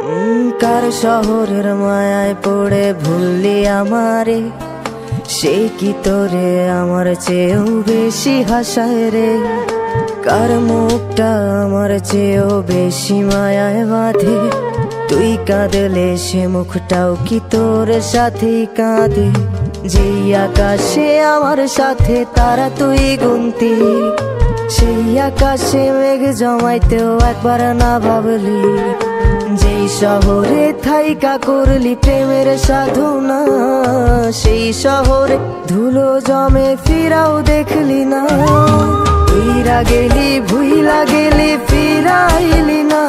কার শহরের মায়ায় পড়ে ভুললি আমারে, সে কি তোরে আমার চেয়েও বেশি হাসায় রে। কার মুখটা আমার চেয়েও বেশি মায়ায় বাঁধে, তুই কাঁদলে সে মুখটাও কি তোর সাথেই কাঁদে। যেই আকাশে আমার সাথে তারা তুই গুনতি, সেই আকাশে মেঘ জমাইতেও একবার না ভাবলি। যেই শহরে থাইকা করলি প্রেমের সাধনা, সেই শহরে ধুলো জমে ফিরাও দেখলি না। উইরা গেলি ভুইলা গেলি ফিরাইলি না।